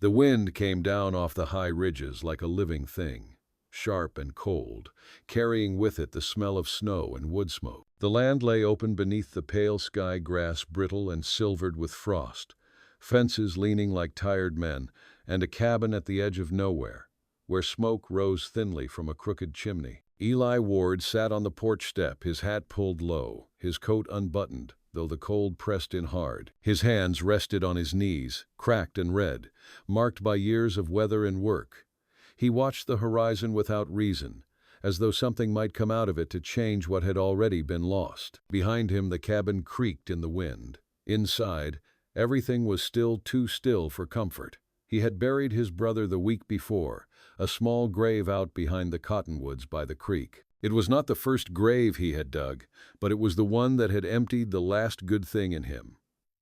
The wind came down off the high ridges like a living thing, sharp and cold, carrying with it the smell of snow and wood smoke. The land lay open beneath the pale sky grass, brittle and silvered with frost, fences leaning like tired men, and a cabin at the edge of nowhere, where smoke rose thinly from a crooked chimney. Eli Ward sat on the porch step, his hat pulled low, his coat unbuttoned, though the cold pressed in hard. His hands rested on his knees, cracked and red, marked by years of weather and work. He watched the horizon without reason, as though something might come out of it to change what had already been lost. Behind him the cabin creaked in the wind. Inside, everything was still too still for comfort. He had buried his brother the week before, a small grave out behind the cottonwoods by the creek. It was not the first grave he had dug, but it was the one that had emptied the last good thing in him.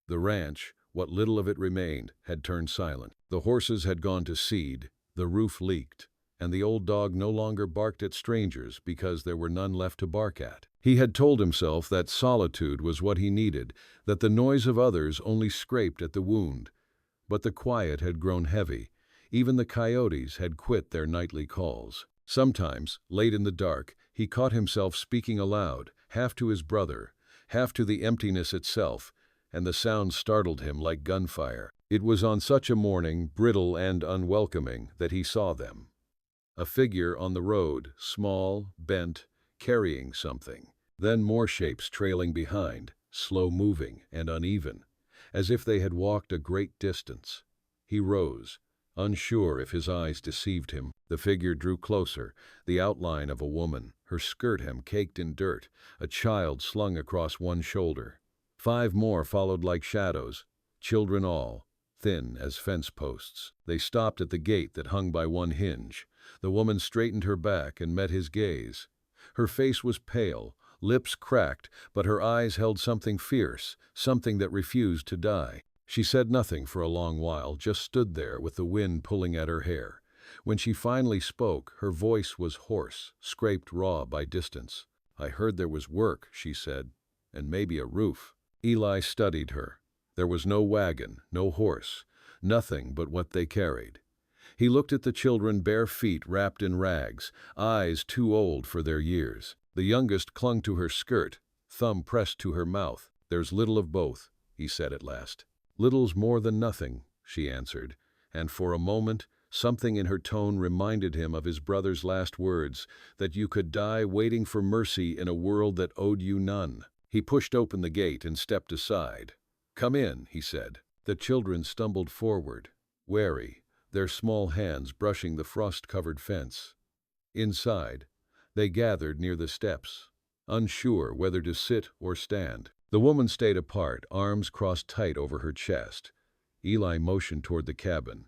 The ranch, what little of it remained, had turned silent. The horses had gone to seed, the roof leaked, and the old dog no longer barked at strangers because there were none left to bark at. He had told himself that solitude was what he needed, that the noise of others only scraped at the wound. But the quiet had grown heavy. Even the coyotes had quit their nightly calls. Sometimes, late in the dark, he caught himself speaking aloud, half to his brother, half to the emptiness itself, and the sound startled him like gunfire. It was on such a morning, brittle and unwelcoming, that he saw them. A figure on the road, small, bent, carrying something. Then more shapes trailing behind, slow-moving and uneven, as if they had walked a great distance. He rose, unsure if his eyes deceived him. The figure drew closer, the outline of a woman, her skirt hem caked in dirt, a child slung across one shoulder. 5 more followed like shadows, children all, thin as fence posts. They stopped at the gate that hung by one hinge. The woman straightened her back and met his gaze. Her face was pale, lips cracked, but her eyes held something fierce, something that refused to die. She said nothing for a long while, just stood there with the wind pulling at her hair. When she finally spoke, her voice was hoarse, scraped raw by distance. "I heard there was work," she said, "and maybe a roof." Eli studied her. There was no wagon, no horse, nothing but what they carried. He looked at the children, bare feet wrapped in rags, eyes too old for their years. The youngest clung to her skirt, thumb pressed to her mouth. "There's little of both," he said at last. "Little's more than nothing," she answered, and for a moment something in her tone reminded him of his brother's last words, that you could die waiting for mercy in a world that owed you none. He pushed open the gate and stepped aside. "Come in," he said. The children stumbled forward, wary, their small hands brushing the frost-covered fence. Inside, they gathered near the steps, unsure whether to sit or stand. The woman stayed apart, arms crossed tight over her chest. Eli motioned toward the cabin.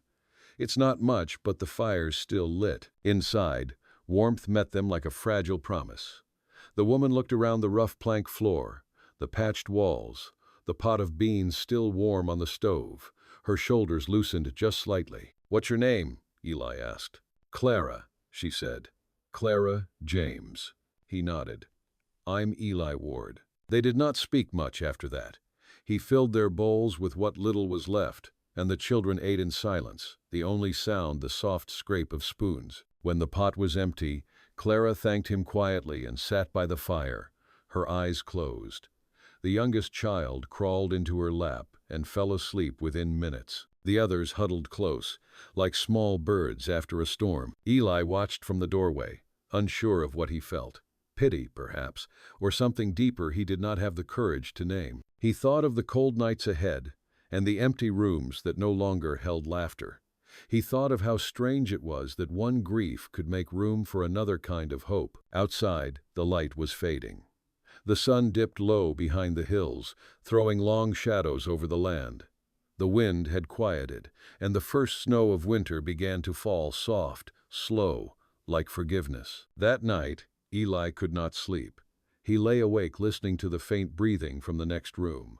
"It's not much, but the fire's still lit." Inside, warmth met them like a fragile promise. The woman looked around the rough plank floor, the patched walls, the pot of beans still warm on the stove. Her shoulders loosened just slightly. "What's your name?" Eli asked. "Clara," she said. "Clara James." He nodded. "I'm Eli Ward." They did not speak much after that. He filled their bowls with what little was left, and the children ate in silence, the only sound the soft scrape of spoons. When the pot was empty, Clara thanked him quietly and sat by the fire, her eyes closed. The youngest child crawled into her lap and fell asleep within minutes. The others huddled close, like small birds after a storm. Eli watched from the doorway, unsure of what he felt. Pity, perhaps, or something deeper he did not have the courage to name. He thought of the cold nights ahead, and the empty rooms that no longer held laughter. He thought of how strange it was that one grief could make room for another kind of hope. Outside, the light was fading. The sun dipped low behind the hills, throwing long shadows over the land. The wind had quieted, and the first snow of winter began to fall soft, slow, like forgiveness. That night, Eli could not sleep. He lay awake listening to the faint breathing from the next room.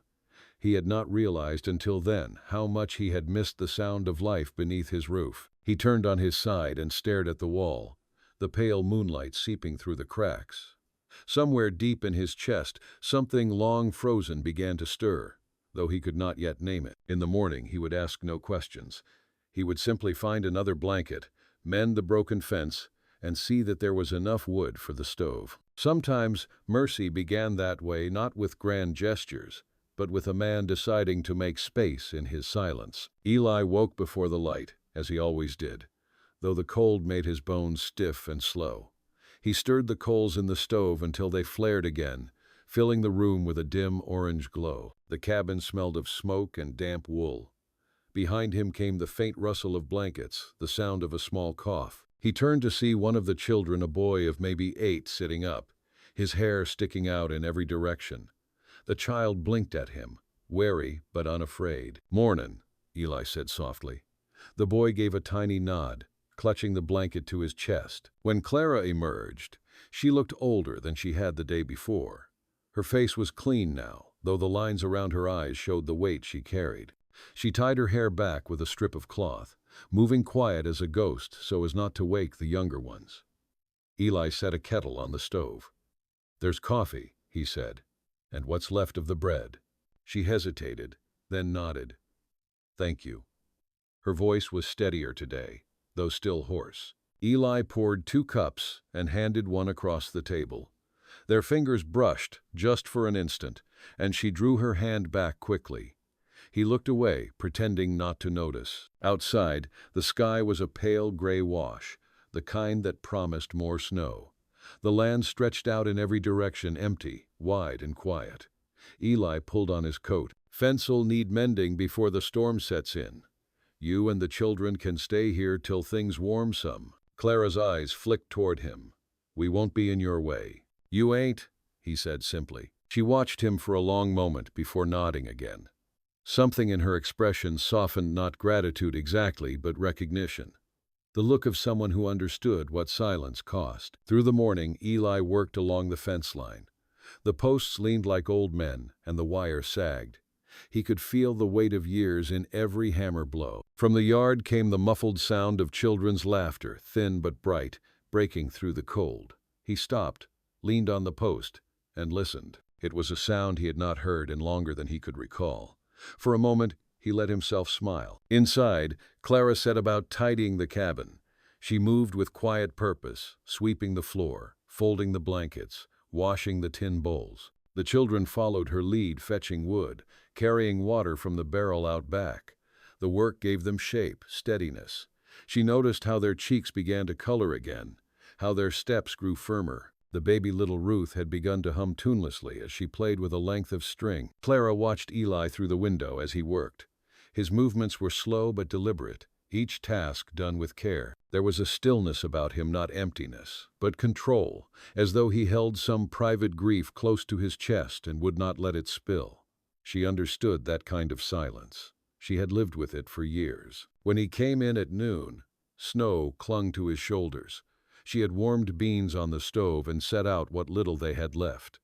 He had not realized until then how much he had missed the sound of life beneath his roof. He turned on his side and stared at the wall, the pale moonlight seeping through the cracks. Somewhere deep in his chest, something long frozen began to stir, though he could not yet name it. In the morning he would ask no questions. He would simply find another blanket, mend the broken fence, and see that there was enough wood for the stove. Sometimes mercy began that way, not with grand gestures, but with a man deciding to make space in his silence. Eli woke before the light, as he always did, though the cold made his bones stiff and slow. He stirred the coals in the stove until they flared again, filling the room with a dim orange glow. The cabin smelled of smoke and damp wool. Behind him came the faint rustle of blankets, the sound of a small cough. He turned to see one of the children, a boy of maybe 8, sitting up, his hair sticking out in every direction. The child blinked at him, wary but unafraid. "Mornin'," Eli said softly. The boy gave a tiny nod, clutching the blanket to his chest. When Clara emerged, she looked older than she had the day before. Her face was clean now, though the lines around her eyes showed the weight she carried. She tied her hair back with a strip of cloth, moving quiet as a ghost so as not to wake the younger ones. Eli set a kettle on the stove. "There's coffee," he said, "and what's left of the bread." She hesitated, then nodded. "Thank you." Her voice was steadier today, though still hoarse. Eli poured 2 cups and handed one across the table. Their fingers brushed just for an instant, and she drew her hand back quickly. He looked away, pretending not to notice. Outside, the sky was a pale gray wash, the kind that promised more snow. The land stretched out in every direction, empty, wide, and quiet. Eli pulled on his coat. "Fence'll need mending before the storm sets in. You and the children can stay here till things warm some." Clara's eyes flicked toward him. "We won't be in your way." "You ain't," he said simply. She watched him for a long moment before nodding again. Something in her expression softened, not gratitude exactly, but recognition. The look of someone who understood what silence cost. Through the morning, Eli worked along the fence line. The posts leaned like old men, and the wire sagged. He could feel the weight of years in every hammer blow. From the yard came the muffled sound of children's laughter, thin but bright, breaking through the cold. He stopped, leaned on the post, and listened. It was a sound he had not heard in longer than he could recall. For a moment, he let himself smile. Inside, Clara set about tidying the cabin. She moved with quiet purpose, sweeping the floor, folding the blankets, washing the tin bowls. The children followed her lead, fetching wood, carrying water from the barrel out back. The work gave them shape, steadiness. She noticed how their cheeks began to color again, how their steps grew firmer. The baby little Ruth had begun to hum tunelessly as she played with a length of string. Clara watched Eli through the window as he worked. His movements were slow but deliberate, each task done with care. There was a stillness about him, not emptiness, but control, as though he held some private grief close to his chest and would not let it spill. She understood that kind of silence. She had lived with it for years. When he came in at noon, snow clung to his shoulders. She had warmed beans on the stove and set out what little they had left.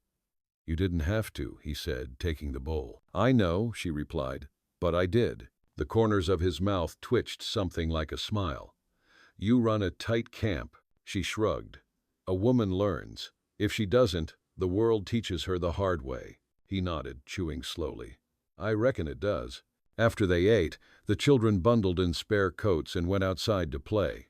"You didn't have to," he said, taking the bowl. "I know," she replied, "but I did." The corners of his mouth twitched something like a smile. "You run a tight camp," she shrugged. "A woman learns. If she doesn't, the world teaches her the hard way." He nodded, chewing slowly. "I reckon it does." After they ate, the children bundled in spare coats and went outside to play.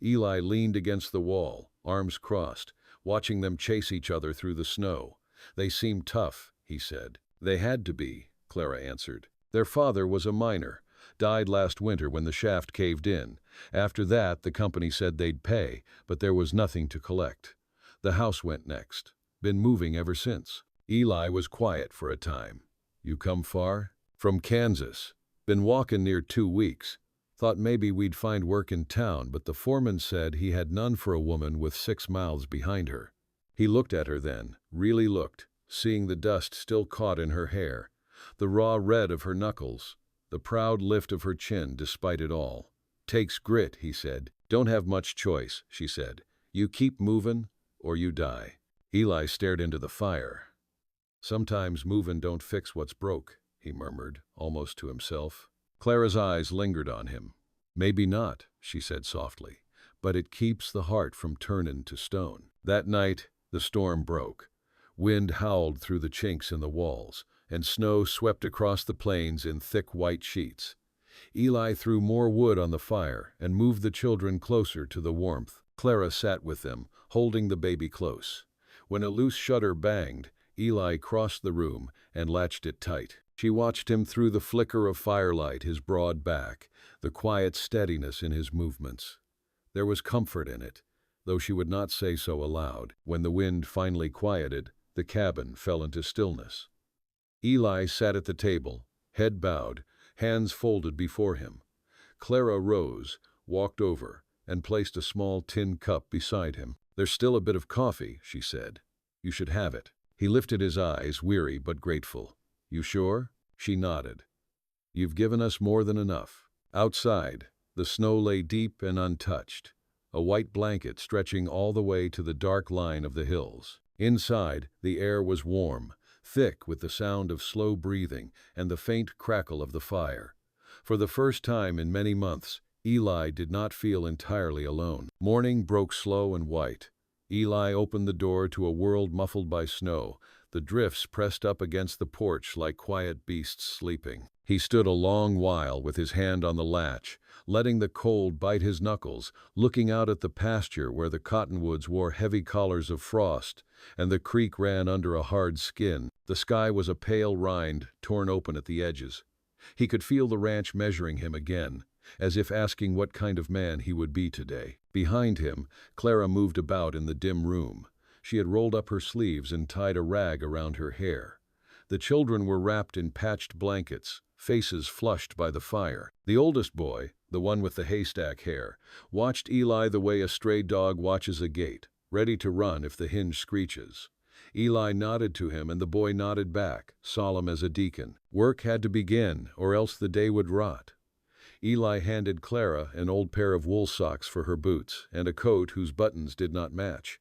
Eli leaned against the wall, arms crossed, watching them chase each other through the snow. "They seem tough," he said. "They had to be," Clara answered. "Their father was a miner, died last winter when the shaft caved in. After that, the company said they'd pay, but there was nothing to collect. The house went next. Been moving ever since." Eli was quiet for a time. "You come far?" "From Kansas. Been walking near 2 weeks. Thought maybe we'd find work in town, but the foreman said he had none for a woman with 6 mouths behind her." He looked at her then, really looked, seeing the dust still caught in her hair, the raw red of her knuckles, the proud lift of her chin despite it all. "Takes grit," he said. "Don't have much choice," she said. "You keep movin' or you die." Eli stared into the fire. "Sometimes movin' don't fix what's broke," he murmured, almost to himself. Clara's eyes lingered on him. "Maybe not," she said softly, "but it keeps the heart from turnin' to stone." That night, the storm broke. Wind howled through the chinks in the walls, and snow swept across the plains in thick white sheets. Eli threw more wood on the fire and moved the children closer to the warmth. Clara sat with them, holding the baby close. When a loose shutter banged, Eli crossed the room and latched it tight. She watched him through the flicker of firelight, his broad back, the quiet steadiness in his movements. There was comfort in it, though she would not say so aloud. When the wind finally quieted, the cabin fell into stillness. Eli sat at the table, head bowed, hands folded before him. Clara rose, walked over, and placed a small tin cup beside him. "There's still a bit of coffee," she said. "You should have it." He lifted his eyes, weary but grateful. "You sure?" She nodded. "You've given us more than enough." Outside, the snow lay deep and untouched, a white blanket stretching all the way to the dark line of the hills. Inside, the air was warm, thick with the sound of slow breathing and the faint crackle of the fire. For the first time in many months, Eli did not feel entirely alone. Morning broke slow and white. Eli opened the door to a world muffled by snow, the drifts pressed up against the porch like quiet beasts sleeping. He stood a long while with his hand on the latch, letting the cold bite his knuckles, looking out at the pasture where the cottonwoods wore heavy collars of frost, and the creek ran under a hard skin. The sky was a pale rind, torn open at the edges. He could feel the ranch measuring him again, as if asking what kind of man he would be today. Behind him, Clara moved about in the dim room. She had rolled up her sleeves and tied a rag around her hair. The children were wrapped in patched blankets, faces flushed by the fire. The oldest boy, the one with the haystack hair, watched Eli the way a stray dog watches a gate, ready to run if the hinge screeches. Eli nodded to him and the boy nodded back, solemn as a deacon. Work had to begin, or else the day would rot. Eli handed Clara an old pair of wool socks for her boots and a coat whose buttons did not match.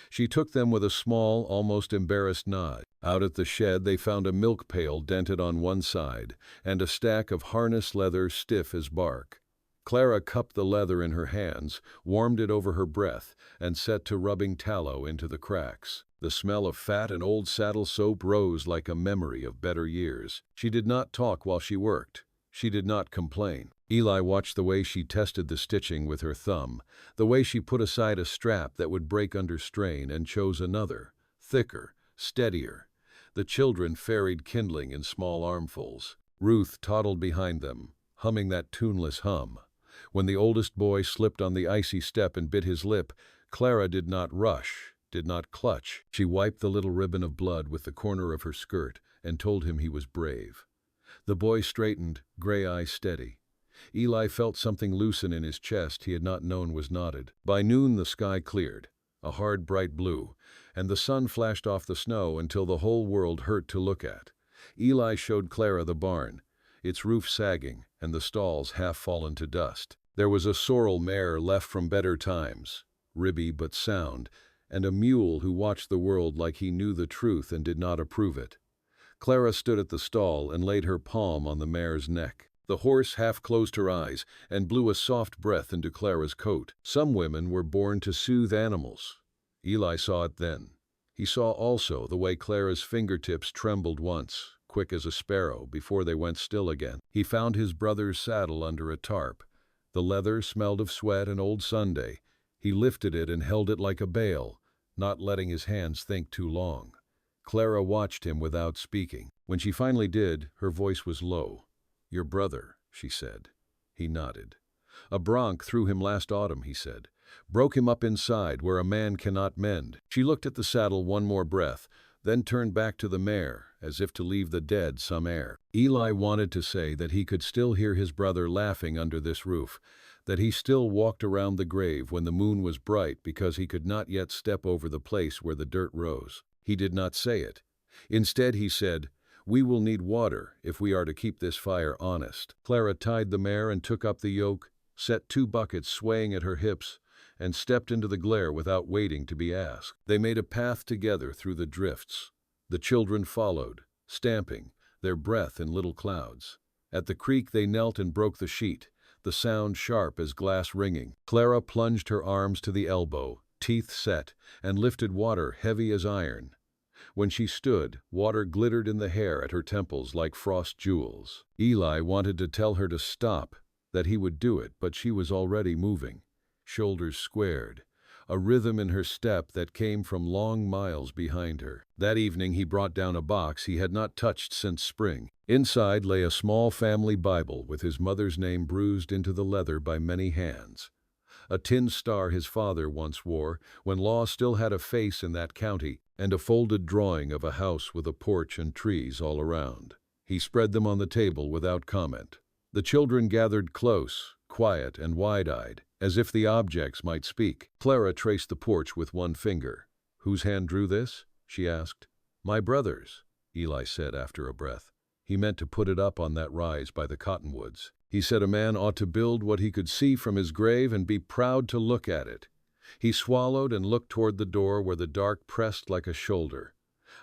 She took them with a small, almost embarrassed nod. Out at the shed they found a milk pail dented on one side and a stack of harness leather stiff as bark. Clara cupped the leather in her hands, warmed it over her breath, and set to rubbing tallow into the cracks. The smell of fat and old saddle soap rose like a memory of better years. She did not talk while she worked. She did not complain. Eli watched the way she tested the stitching with her thumb, the way she put aside a strap that would break under strain and chose another, thicker, steadier. The children ferried kindling in small armfuls. Ruth toddled behind them, humming that tuneless hum. When the oldest boy slipped on the icy step and bit his lip, Clara did not rush, did not clutch. She wiped the little ribbon of blood with the corner of her skirt and told him he was brave. The boy straightened, gray eyes steady. Eli felt something loosen in his chest he had not known was knotted. By noon the sky cleared, a hard bright blue, and the sun flashed off the snow until the whole world hurt to look at. Eli showed Clara the barn, its roof sagging and the stalls half fallen to dust. There was a sorrel mare left from better times, ribby but sound, and a mule who watched the world like he knew the truth and did not approve it. Clara stood at the stall and laid her palm on the mare's neck. The horse half closed her eyes and blew a soft breath into Clara's coat. Some women were born to soothe animals. Eli saw it then. He saw also the way Clara's fingertips trembled once, quick as a sparrow, before they went still again. He found his brother's saddle under a tarp. The leather smelled of sweat and old Sunday. He lifted it and held it like a bale, not letting his hands think too long. Clara watched him without speaking. When she finally did, her voice was low. "Your brother," she said. He nodded. "A bronc threw him last autumn," he said. "Broke him up inside, where a man cannot mend." She looked at the saddle one more breath, then turned back to the mare, as if to leave the dead some air. Eli wanted to say that he could still hear his brother laughing under this roof, that he still walked around the grave when the moon was bright because he could not yet step over the place where the dirt rose. He did not say it. Instead he said, "We will need water if we are to keep this fire honest." Clara tied the mare and took up the yoke, set 2 buckets swaying at her hips, and stepped into the glare without waiting to be asked. They made a path together through the drifts. The children followed, stamping, their breath in little clouds. At the creek they knelt and broke the sheet, the sound sharp as glass ringing. Clara plunged her arms to the elbow, teeth set, and lifted water heavy as iron. When she stood, water glittered in the hair at her temples like frost jewels. Eli wanted to tell her to stop, that he would do it, but she was already moving, shoulders squared, a rhythm in her step that came from long miles behind her. That evening he brought down a box he had not touched since spring. Inside lay a small family Bible with his mother's name bruised into the leather by many hands. A tin star his father once wore, when law still had a face in that county, and a folded drawing of a house with a porch and trees all around. He spread them on the table without comment. The children gathered close, quiet and wide-eyed, as if the objects might speak. Clara traced the porch with one finger. "Whose hand drew this?" she asked. "My brother's," Eli said after a breath. He meant to put it up on that rise by the cottonwoods. He said a man ought to build what he could see from his grave and be proud to look at it. He swallowed and looked toward the door where the dark pressed like a shoulder.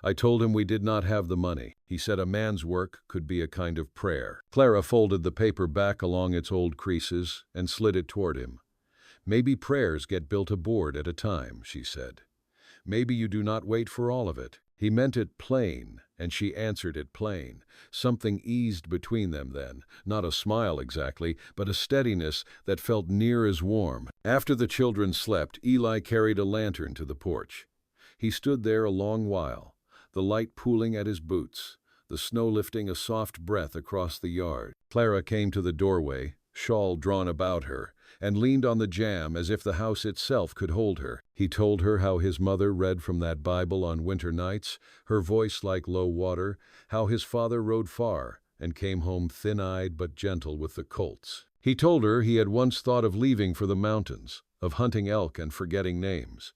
I told him we did not have the money. He said a man's work could be a kind of prayer. Clara folded the paper back along its old creases and slid it toward him. "Maybe prayers get built a board at a time," she said. "Maybe you do not wait for all of it." He meant it plain, and she answered it plain. Something eased between them then, not a smile exactly, but a steadiness that felt near as warm. After the children slept, Eli carried a lantern to the porch. He stood there a long while, the light pooling at his boots, the snow lifting a soft breath across the yard. Clara came to the doorway, shawl drawn about her, and leaned on the jamb as if the house itself could hold her. He told her how his mother read from that Bible on winter nights, her voice like low water, how his father rode far and came home thin-eyed but gentle with the colts. He told her he had once thought of leaving for the mountains, of hunting elk and forgetting names.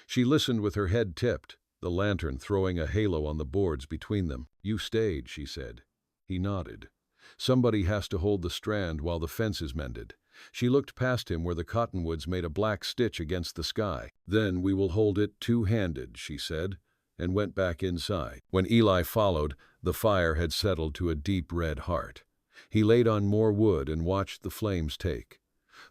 She listened with her head tipped, the lantern throwing a halo on the boards between them. "You stayed," she said. He nodded. "Somebody has to hold the strand while the fence is mended." She looked past him where the cottonwoods made a black stitch against the sky. "Then we will hold it two-handed," she said, and went back inside. When Eli followed, the fire had settled to a deep red heart. He laid on more wood and watched the flames take.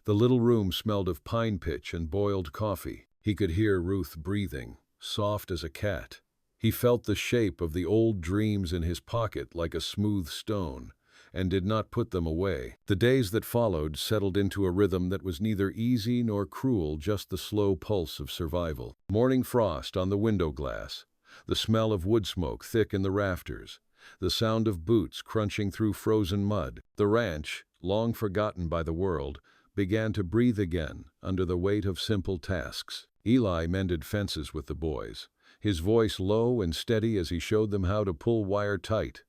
The little room smelled of pine pitch and boiled coffee. He could hear Ruth breathing, soft as a cat. He felt the shape of the old dreams in his pocket like a smooth stone, and did not put them away. The days that followed settled into a rhythm that was neither easy nor cruel, just the slow pulse of survival. Morning frost on the window glass, the smell of wood smoke thick in the rafters, the sound of boots crunching through frozen mud. The ranch, long forgotten by the world, began to breathe again under the weight of simple tasks. Eli mended fences with the boys, his voice low and steady as he showed them how to pull wire tight,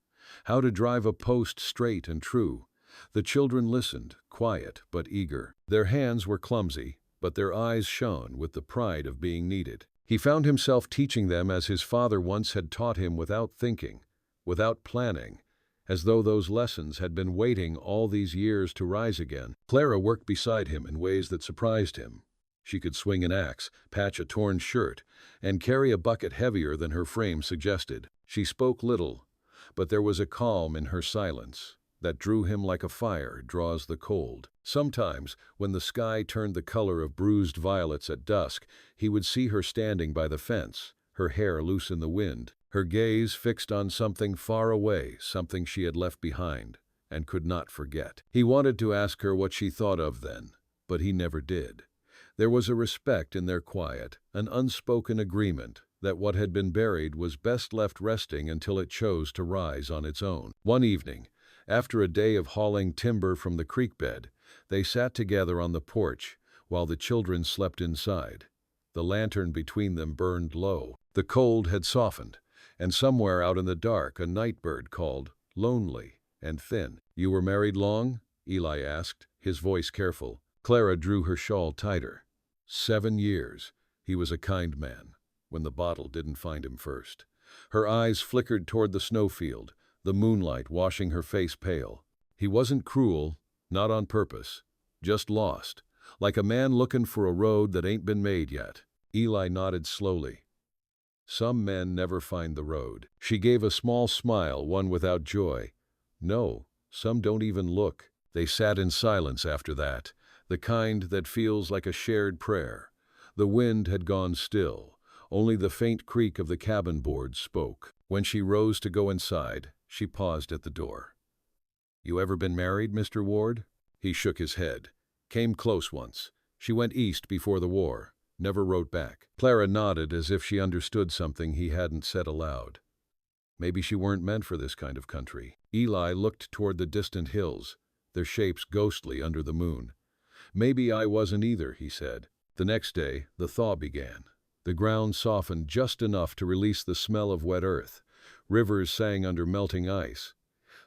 how to drive a post straight and true. The children listened, quiet but eager. Their hands were clumsy, but their eyes shone with the pride of being needed. He found himself teaching them as his father once had taught him, without thinking, without planning, as though those lessons had been waiting all these years to rise again. Clara worked beside him in ways that surprised him. She could swing an axe, patch a torn shirt, and carry a bucket heavier than her frame suggested. She spoke little, but there was a calm in her silence that drew him like a fire draws the cold. Sometimes, when the sky turned the color of bruised violets at dusk, he would see her standing by the fence, her hair loose in the wind, her gaze fixed on something far away, something she had left behind and could not forget. He wanted to ask her what she thought of then, but he never did. There was a respect in their quiet, an unspoken agreement that what had been buried was best left resting until it chose to rise on its own. One evening, after a day of hauling timber from the creek bed, they sat together on the porch while the children slept inside. The lantern between them burned low. The cold had softened, and somewhere out in the dark a night bird called, lonely and thin. "You were married long?" Eli asked, his voice careful. Clara drew her shawl tighter. 7 years. He was a kind man, when the bottle didn't find him first. Her eyes flickered toward the snowfield, the moonlight washing her face pale. He wasn't cruel, not on purpose, just lost, like a man looking for a road that ain't been made yet. Eli nodded slowly. "Some men never find the road." She gave a small smile, one without joy. "No, some don't even look." They sat in silence after that, the kind that feels like a shared prayer. The wind had gone still. Only the faint creak of the cabin boards spoke. When she rose to go inside, she paused at the door. "You ever been married, Mr. Ward?" He shook his head. "Came close once. She went east before the war. Never wrote back." Clara nodded as if she understood something he hadn't said aloud. Maybe she weren't meant for this kind of country. Eli looked toward the distant hills, their shapes ghostly under the moon. "Maybe I wasn't either," he said. The next day, the thaw began. The ground softened just enough to release the smell of wet earth. Rivers sang under melting ice.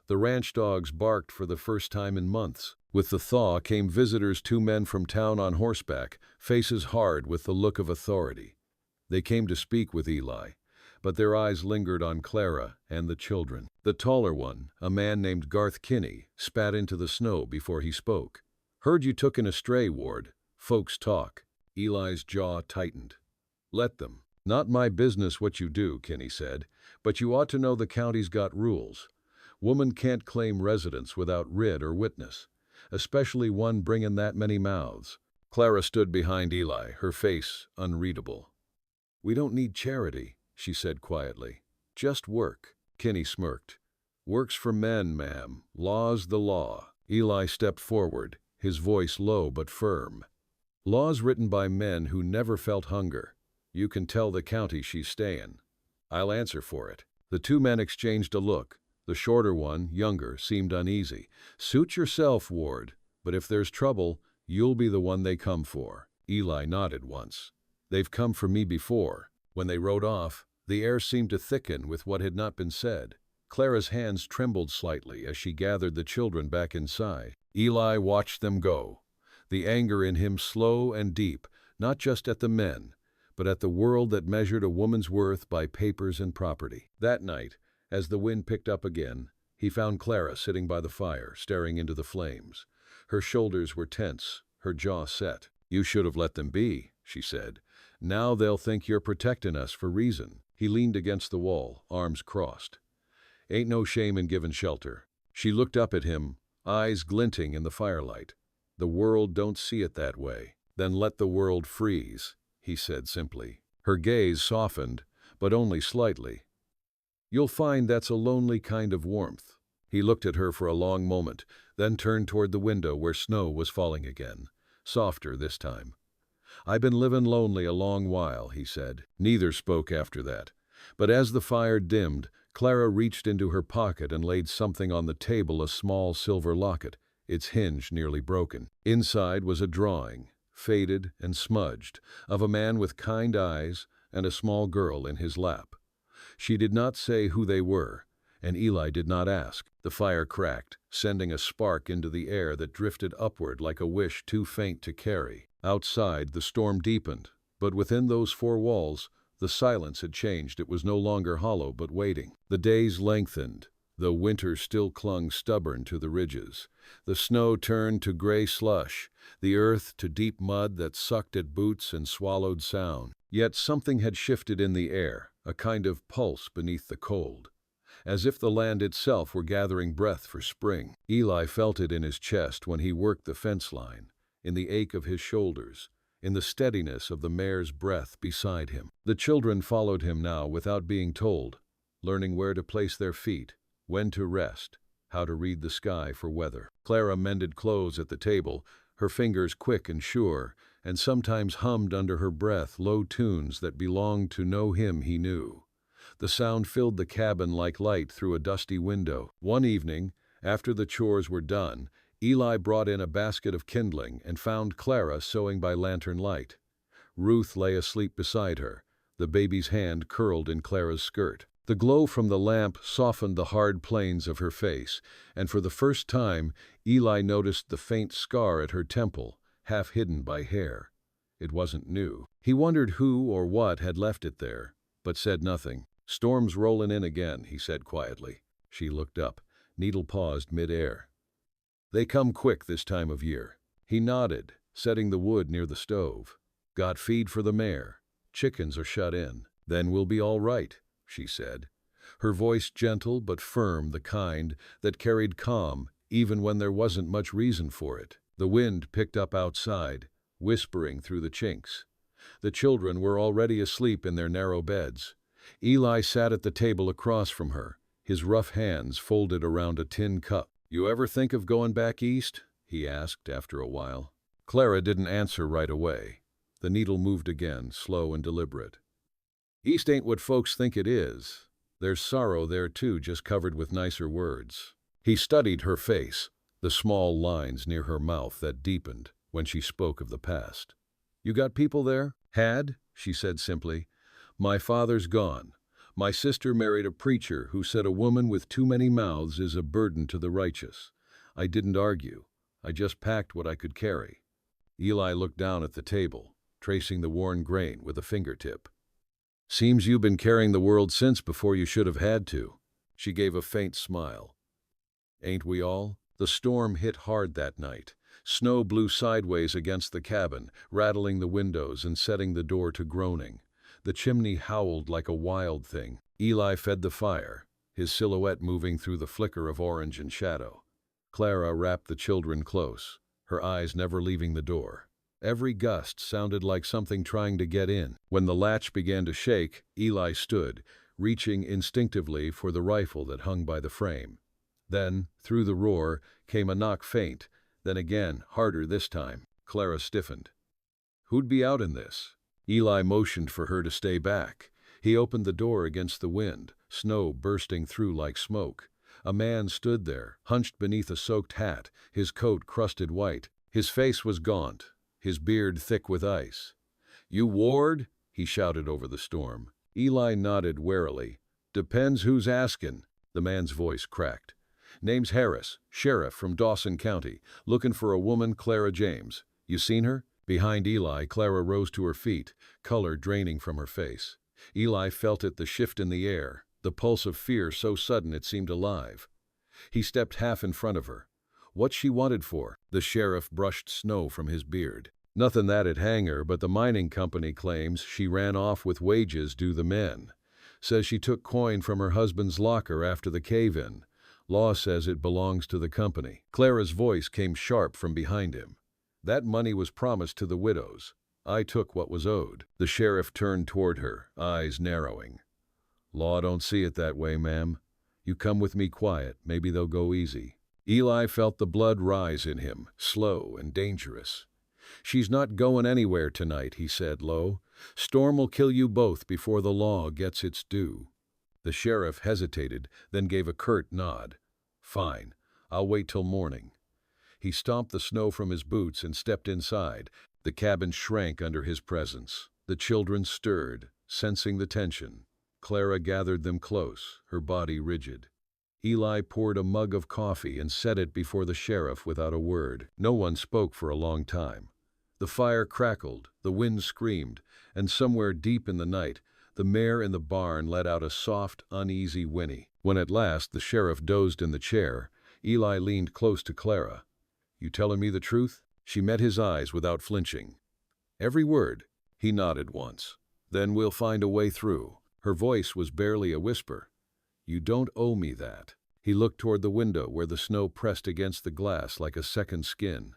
The ranch dogs barked for the first time in months. With the thaw came visitors, 2 men from town on horseback, faces hard with the look of authority. They came to speak with Eli, but their eyes lingered on Clara and the children. The taller one, a man named Garth Kinney, spat into the snow before he spoke. "Heard you took in a stray, Ward. Folks talk." Eli's jaw tightened. "Let them. Not my business what you do," Kinney said, "but you ought to know the county's got rules. Woman can't claim residence without writ or witness, especially one bringing that many mouths." Clara stood behind Eli, her face unreadable. "We don't need charity," she said quietly. "Just work." Kinney smirked. "Work's for men, ma'am. Law's the law." Eli stepped forward, his voice low but firm. "Laws written by men who never felt hunger. You can tell the county she's stayin'. I'll answer for it." The 2 men exchanged a look. The shorter one, younger, seemed uneasy. "Suit yourself, Ward, but if there's trouble, you'll be the one they come for." Eli nodded once. "They've come for me before." When they rode off, the air seemed to thicken with what had not been said. Clara's hands trembled slightly as she gathered the children back inside. Eli watched them go, the anger in him slow and deep, not just at the men, but at the world that measured a woman's worth by papers and property. That night, as the wind picked up again, he found Clara sitting by the fire, staring into the flames. Her shoulders were tense, her jaw set. "You should have let them be," she said. "Now they'll think you're protecting us for reason." He leaned against the wall, arms crossed. "Ain't no shame in giving shelter." She looked up at him, eyes glinting in the firelight. "The world don't see it that way." "Then let the world freeze," he said simply. Her gaze softened, but only slightly. "You'll find that's a lonely kind of warmth." He looked at her for a long moment, then turned toward the window where snow was falling again, softer this time. "I've been living lonely a long while," he said. Neither spoke after that. But as the fire dimmed, Clara reached into her pocket and laid something on the table, a small silver locket, its hinge nearly broken. Inside was a drawing, faded and smudged, of a man with kind eyes and a small girl in his lap. She did not say who they were, and Eli did not ask. The fire cracked, sending a spark into the air that drifted upward like a wish too faint to carry. Outside, the storm deepened, but within those 4 walls, the silence had changed. It was no longer hollow but waiting. The days lengthened, though winter still clung stubborn to the ridges. The snow turned to gray slush, the earth to deep mud that sucked at boots and swallowed sound. Yet something had shifted in the air, a kind of pulse beneath the cold, as if the land itself were gathering breath for spring. Eli felt it in his chest when he worked the fence line, in the ache of his shoulders, in the steadiness of the mare's breath beside him. The children followed him now without being told, learning where to place their feet, when to rest, how to read the sky for weather. Clara mended clothes at the table, her fingers quick and sure, and sometimes hummed under her breath low tunes that belonged to no hymn he knew. The sound filled the cabin like light through a dusty window. One evening, after the chores were done, Eli brought in a basket of kindling and found Clara sewing by lantern light. Ruth lay asleep beside her, the baby's hand curled in Clara's skirt. The glow from the lamp softened the hard planes of her face, and for the first time Eli noticed the faint scar at her temple, half hidden by hair. It wasn't new. He wondered who or what had left it there, but said nothing. "Storm's rollin' in again," he said quietly. She looked up. Needle paused mid-air. "They come quick this time of year." He nodded, setting the wood near the stove. "Got feed for the mare. Chickens are shut in." "Then we'll be all right," she said, her voice gentle but firm, the kind that carried calm even when there wasn't much reason for it. The wind picked up outside, whispering through the chinks. The children were already asleep in their narrow beds. Eli sat at the table across from her, his rough hands folded around a tin cup. "You ever think of going back east?" he asked after a while. Clara didn't answer right away. The needle moved again, slow and deliberate. "East ain't what folks think it is. There's sorrow there too, just covered with nicer words." He studied her face, the small lines near her mouth that deepened when she spoke of the past. "You got people there?" "Had," she said simply. "My father's gone. My sister married a preacher who said a woman with too many mouths is a burden to the righteous. I didn't argue. I just packed what I could carry." Eli looked down at the table, tracing the worn grain with a fingertip. "Seems you've been carrying the world since before you should have had to." She gave a faint smile. "Ain't we all?" The storm hit hard that night. Snow blew sideways against the cabin, rattling the windows and setting the door to groaning. The chimney howled like a wild thing. Eli fed the fire, his silhouette moving through the flicker of orange and shadow. Clara wrapped the children close, her eyes never leaving the door. Every gust sounded like something trying to get in. When the latch began to shake, Eli stood, reaching instinctively for the rifle that hung by the frame. Then, through the roar, came a knock faint, then again, harder this time. Clara stiffened. "Who'd be out in this?" Eli motioned for her to stay back. He opened the door against the wind, snow bursting through like smoke. A man stood there, hunched beneath a soaked hat, his coat crusted white. His face was gaunt, his beard thick with ice. "You Ward?" he shouted over the storm. Eli nodded warily. "Depends who's askin'." The man's voice cracked. "Name's Harris, sheriff from Dawson County, looking for a woman, Clara James. You seen her?" Behind Eli, Clara rose to her feet, color draining from her face. Eli felt it, the shift in the air, the pulse of fear so sudden it seemed alive. He stepped half in front of her. What she wanted for? The sheriff brushed snow from his beard. "Nothing that'd hang her, but the mining company claims she ran off with wages due the men. Says she took coin from her husband's locker after the cave-in. Law says it belongs to the company." Clara's voice came sharp from behind him. "That money was promised to the widows. I took what was owed." The sheriff turned toward her, eyes narrowing. "Law don't see it that way, ma'am. You come with me quiet, maybe they'll go easy." Eli felt the blood rise in him, slow and dangerous. "She's not going anywhere tonight," he said low. "Storm will kill you both before the law gets its due." The sheriff hesitated, then gave a curt nod. "Fine, I'll wait till morning." He stomped the snow from his boots and stepped inside. The cabin shrank under his presence. The children stirred, sensing the tension. Clara gathered them close, her body rigid. Eli poured a mug of coffee and set it before the sheriff without a word. No one spoke for a long time. The fire crackled, the wind screamed, and somewhere deep in the night, the mare in the barn let out a soft, uneasy whinny. When at last the sheriff dozed in the chair, Eli leaned close to Clara. "You telling me the truth?" She met his eyes without flinching. "Every word." He nodded once. "Then we'll find a way through." Her voice was barely a whisper. "You don't owe me that." He looked toward the window where the snow pressed against the glass like a second skin.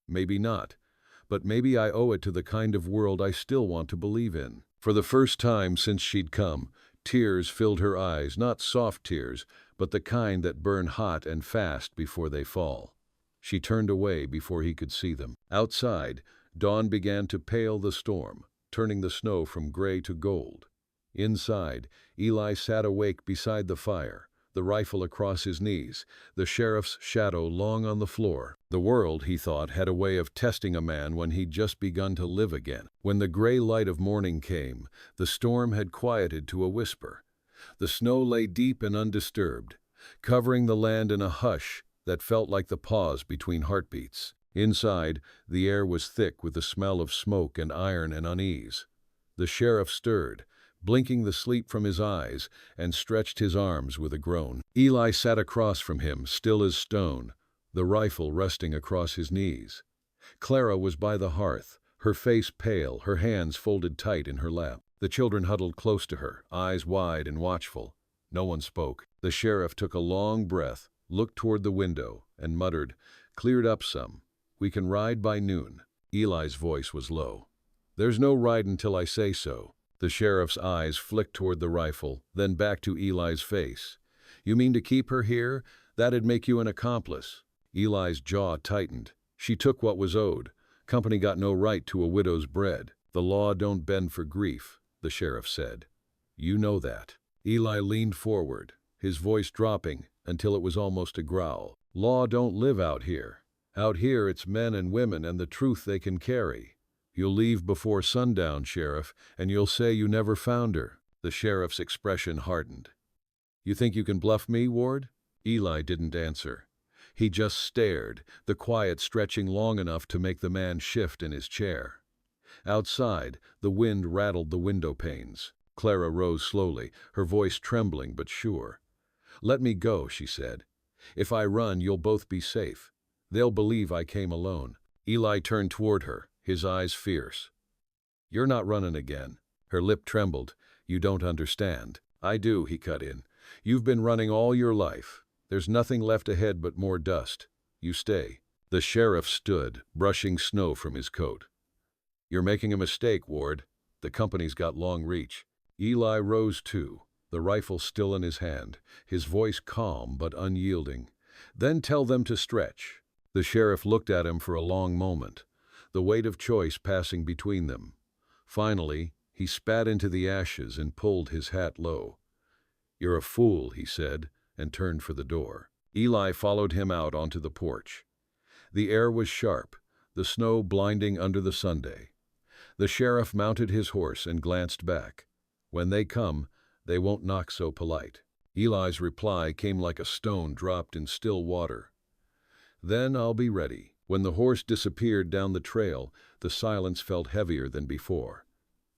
"Maybe not, but maybe I owe it to the kind of world I still want to believe in." For the first time since she'd come, tears filled her eyes, not soft tears, but the kind that burn hot and fast before they fall. She turned away before he could see them. Outside, dawn began to pale the storm, turning the snow from gray to gold. Inside, Eli sat awake beside the fire, the rifle across his knees, the sheriff's shadow long on the floor. The world, he thought, had a way of testing a man when he'd just begun to live again. When the gray light of morning came, the storm had quieted to a whisper. The snow lay deep and undisturbed, covering the land in a hush that felt like the pause between heartbeats. Inside, the air was thick with the smell of smoke and iron and unease. The sheriff stirred, blinking the sleep from his eyes, and stretched his arms with a groan. Eli sat across from him, still as stone, the rifle resting across his knees. Clara was by the hearth, her face pale, her hands folded tight in her lap. The children huddled close to her, eyes wide and watchful. No one spoke. The sheriff took a long breath, looked toward the window, and muttered, "Cleared up some. We can ride by noon." Eli's voice was low. "There's no ride until I say so." The sheriff's eyes flicked toward the rifle, then back to Eli's face. "You mean to keep her here? That'd make you an accomplice." Eli's jaw tightened. "She took what was owed. Company got no right to a widow's bread." "The law don't bend for grief," the sheriff said. "You know that." Eli leaned forward, his voice dropping until it was almost a growl. "Law don't live out here. Out here it's men and women and the truth they can carry. You'll leave before sundown, Sheriff, and you'll say you never found her." The sheriff's expression hardened. "You think you can bluff me, Ward?" Eli didn't answer. He just stared, the quiet stretching long enough to make the man shift in his chair. Outside, the wind rattled the window panes. Clara rose slowly, her voice trembling but sure. "Let me go," she said. "If I run, you'll both be safe. They'll believe I came alone." Eli turned toward her, his eyes fierce. "You're not running again." Her lip trembled. "You don't understand." "I do," he cut in. "You've been running all your life. There's nothing left ahead but more dust. You stay." The sheriff stood, brushing snow from his coat. "You're making a mistake, Ward. The company's got long reach." Eli rose too, the rifle still in his hand, his voice calm but unyielding. "Then tell them to stretch." The sheriff looked at him for a long moment, the weight of choice passing between them. Finally, he spat into the ashes and pulled his hat low. "You're a fool," he said, and turned for the door. Eli followed him out onto the porch. The air was sharp, the snow blinding under the Sunday. The sheriff mounted his horse and glanced back. "When they come, they won't knock so polite." Eli's reply came like a stone dropped in still water. "Then I'll be ready." When the horse disappeared down the trail, the silence felt heavier than before.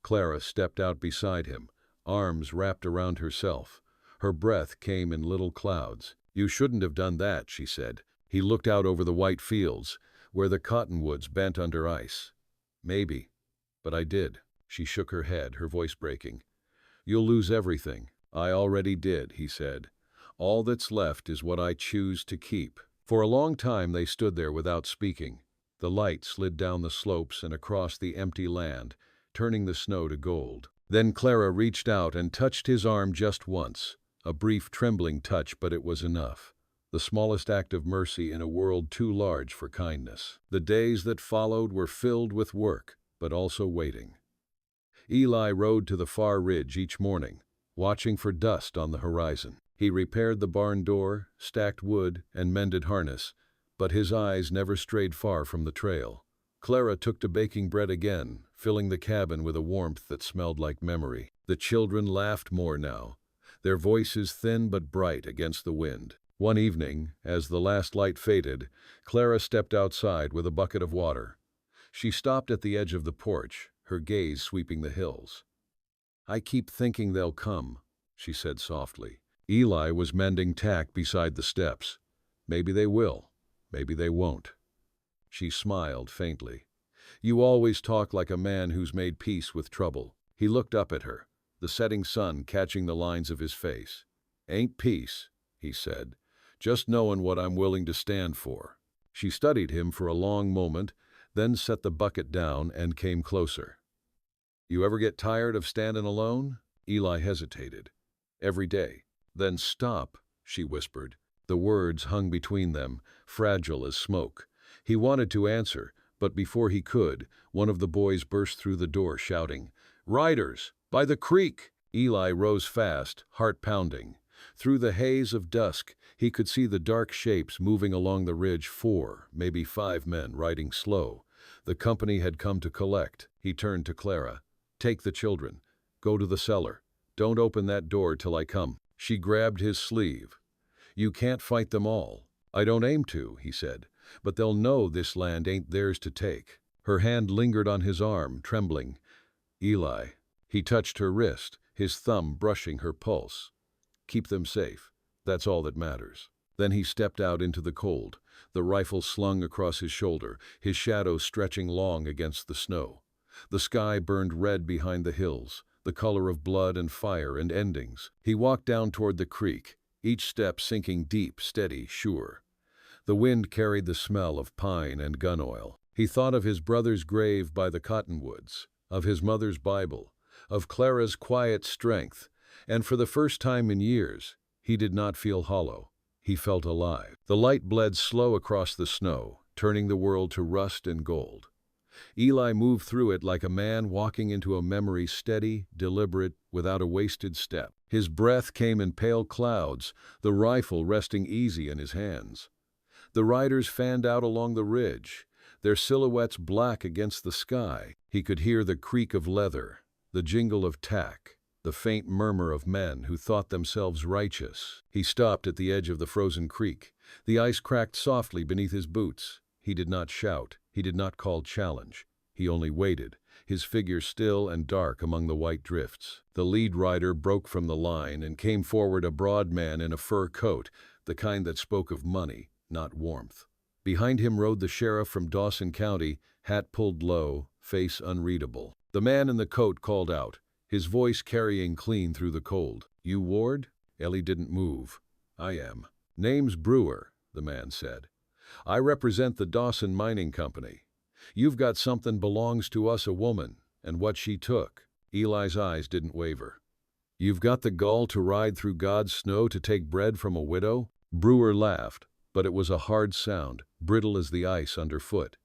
Clara stepped out beside him, arms wrapped around herself. Her breath came in little clouds. "You shouldn't have done that," she said. He looked out over the white fields, where the cottonwoods bent under ice. "Maybe, but I did." She shook her head, her voice breaking. "You'll lose everything." "I already did," he said. "All that's left is what I choose to keep." For a long time they stood there without speaking. The light slid down the slopes and across the empty land, turning the snow to gold. Then Clara reached out and touched his arm just once, a brief trembling touch, but it was enough. The smallest act of mercy in a world too large for kindness. The days that followed were filled with work, but also waiting. Eli rode to the far ridge each morning, watching for dust on the horizon. He repaired the barn door, stacked wood, and mended harness, but his eyes never strayed far from the trail. Clara took to baking bread again, filling the cabin with a warmth that smelled like memory. The children laughed more now, their voices thin but bright against the wind. One evening, as the last light faded, Clara stepped outside with a bucket of water. She stopped at the edge of the porch, her gaze sweeping the hills. "I keep thinking they'll come," she said softly. Eli was mending tack beside the steps. "Maybe they will, maybe they won't." She smiled faintly. "You always talk like a man who's made peace with trouble." He looked up at her, the setting sun catching the lines of his face. "Ain't peace," he said, "just knowing what I'm willing to stand for." She studied him for a long moment, then set the bucket down and came closer. "You ever get tired of standing alone?" Eli hesitated. "Every day." "Then stop," she whispered. The words hung between them, fragile as smoke. He wanted to answer, but before he could, one of the boys burst through the door shouting, "Riders! By the creek!" Eli rose fast, heart pounding. Through the haze of dusk, he could see the dark shapes moving along the ridge, 4, maybe 5 men riding slow. The company had come to collect. He turned to Clara. "Take the children. Go to the cellar. Don't open that door till I come." She grabbed his sleeve. "You can't fight them all." "I don't aim to," he said, "but they'll know this land ain't theirs to take." Her hand lingered on his arm, trembling. "Eli." He touched her wrist, his thumb brushing her pulse. "Keep them safe. That's all that matters." Then he stepped out into the cold, the rifle slung across his shoulder, his shadow stretching long against the snow. The sky burned red behind the hills, the color of blood and fire and endings. He walked down toward the creek, each step sinking deep, steady, sure. The wind carried the smell of pine and gun oil. He thought of his brother's grave by the cottonwoods, of his mother's Bible, of Clara's quiet strength, and for the first time in years, he did not feel hollow. He felt alive. The light bled slow across the snow, turning the world to rust and gold. Eli moved through it like a man walking into a memory, steady, deliberate, without a wasted step. His breath came in pale clouds, the rifle resting easy in his hands. The riders fanned out along the ridge, their silhouettes black against the sky. He could hear the creak of leather, the jingle of tack, the faint murmur of men who thought themselves righteous. He stopped at the edge of the frozen creek. The ice cracked softly beneath his boots. He did not shout. He did not call challenge. He only waited, his figure still and dark among the white drifts. The lead rider broke from the line and came forward, a broad man in a fur coat, the kind that spoke of money, not warmth. Behind him rode the sheriff from Dawson County, hat pulled low, face unreadable. The man in the coat called out, his voice carrying clean through the cold. "You Ward?" Ellie didn't move. "I am." "Name's Brewer," the man said. "I represent the Dawson Mining Company. You've got something belongs to us, a woman, and what she took." Eli's eyes didn't waver. "You've got the gall to ride through God's snow to take bread from a widow?" Brewer laughed, but it was a hard sound, brittle as the ice underfoot.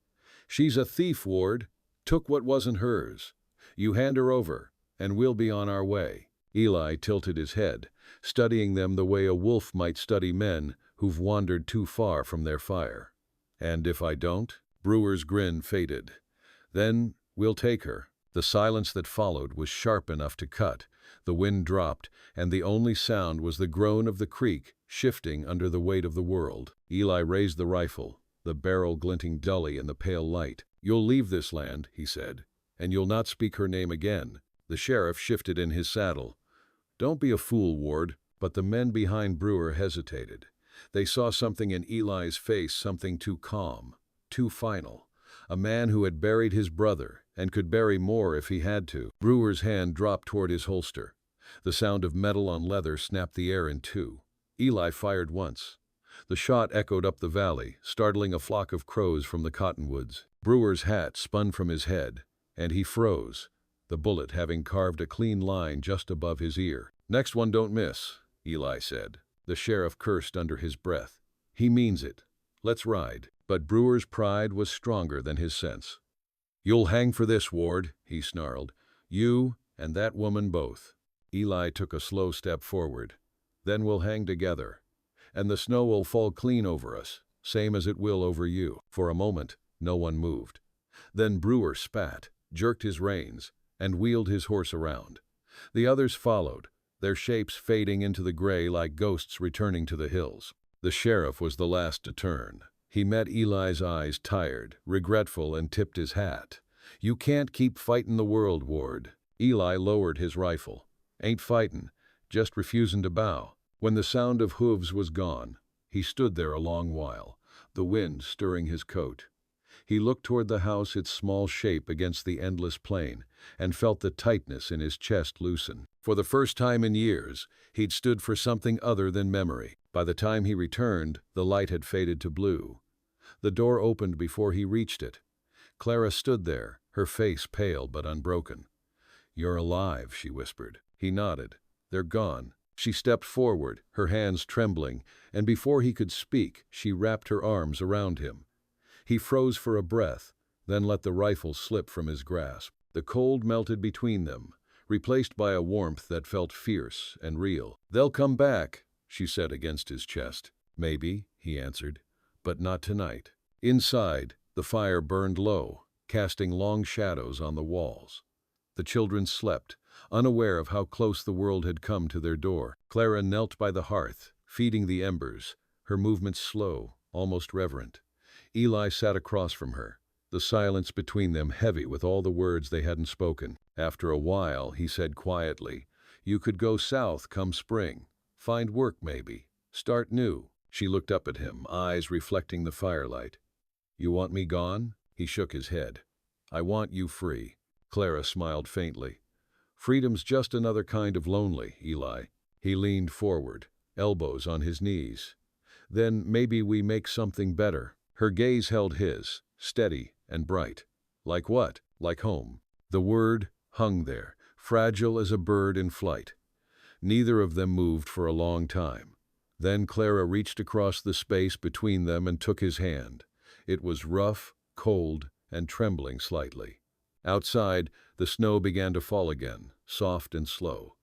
"She's a thief, Ward. Took what wasn't hers. You hand her over, and we'll be on our way." Eli tilted his head, studying them the way a wolf might study men who've wandered too far from their fire. "And if I don't?" Brewer's grin faded. "Then we'll take her." The silence that followed was sharp enough to cut. The wind dropped, and the only sound was the groan of the creek shifting under the weight of the world. Eli raised the rifle, the barrel glinting dully in the pale light. "You'll leave this land," he said, "and you'll not speak her name again." The sheriff shifted in his saddle. "Don't be a fool, Ward." But the men behind Brewer hesitated. They saw something in Eli's face, something too calm, too final. A man who had buried his brother and could bury more if he had to. Brewer's hand dropped toward his holster. The sound of metal on leather snapped the air in two. Eli fired once. The shot echoed up the valley, startling a flock of crows from the cottonwoods. Brewer's hat spun from his head, and he froze, the bullet having carved a clean line just above his ear. "Next one don't miss," Eli said. The sheriff cursed under his breath. "He means it. Let's ride." But Brewer's pride was stronger than his sense. "You'll hang for this, Ward," he snarled. "You and that woman both." Eli took a slow step forward. "Then we'll hang together. And the snow will fall clean over us, same as it will over you." For a moment, no one moved. Then Brewer spat, jerked his reins, and wheeled his horse around. The others followed, their shapes fading into the gray like ghosts returning to the hills. The sheriff was the last to turn. He met Eli's eyes, tired, regretful, and tipped his hat. "You can't keep fightin' the world, Ward." Eli lowered his rifle. "Ain't fightin', just refusin' to bow." When the sound of hooves was gone, he stood there a long while, the wind stirring his coat. He looked toward the house, its small shape against the endless plain, and felt the tightness in his chest loosen. For the first time in years, he'd stood for something other than memory. By the time he returned, the light had faded to blue. The door opened before he reached it. Clara stood there, her face pale but unbroken. "You're alive," she whispered. He nodded. "They're gone." She stepped forward, her hands trembling, and before he could speak, she wrapped her arms around him. He froze for a breath, then let the rifle slip from his grasp. The cold melted between them, replaced by a warmth that felt fierce and real. "They'll come back," she said against his chest. "Maybe," he answered, "but not tonight." Inside, the fire burned low, casting long shadows on the walls. The children slept, unaware of how close the world had come to their door. Clara knelt by the hearth, feeding the embers, her movements slow, almost reverent. Eli sat across from her, the silence between them heavy with all the words they hadn't spoken. After a while, he said quietly, "You could go south come spring. Find work maybe. Start new." She looked up at him, eyes reflecting the firelight. "You want me gone?" He shook his head. "I want you free." Clara smiled faintly. "Freedom's just another kind of lonely, Eli." He leaned forward, elbows on his knees. "Then maybe we make something better." Her gaze held his, steady and bright. "Like what?" "Like home." The word hung there, fragile as a bird in flight. Neither of them moved for a long time. Then Clara reached across the space between them and took his hand. It was rough, cold, and trembling slightly. Outside, the snow began to fall again, soft and slow.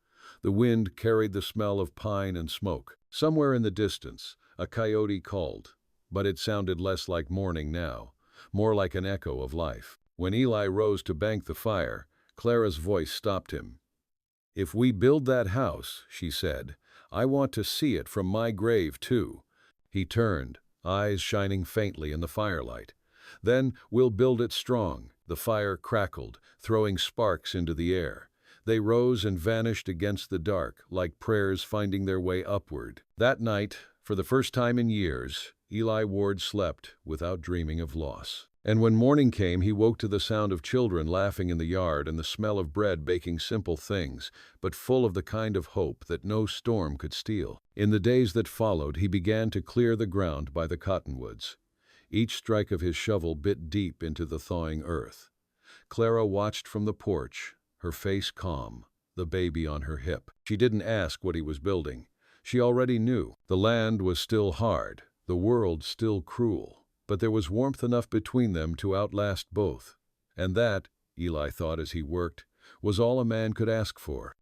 The wind carried the smell of pine and smoke. Somewhere in the distance, a coyote called, but it sounded less like mourning now, more like an echo of life. When Eli rose to bank the fire, Clara's voice stopped him. "If we build that house," she said, "I want to see it from my grave, too." He turned, eyes shining faintly in the firelight. "Then we'll build it strong." The fire crackled, throwing sparks into the air. They rose and vanished against the dark, like prayers finding their way upward. That night, for the first time in years, Eli Ward slept without dreaming of loss. And when morning came, he woke to the sound of children laughing in the yard and the smell of bread baking simple things, but full of the kind of hope that no storm could steal. In the days that followed, he began to clear the ground by the cottonwoods. Each strike of his shovel bit deep into the thawing earth. Clara watched from the porch, her face calm, the baby on her hip. She didn't ask what he was building. She already knew. The land was still hard, the world still cruel, but there was warmth enough between them to outlast both. And that, Eli thought as he worked, was all a man could ask for.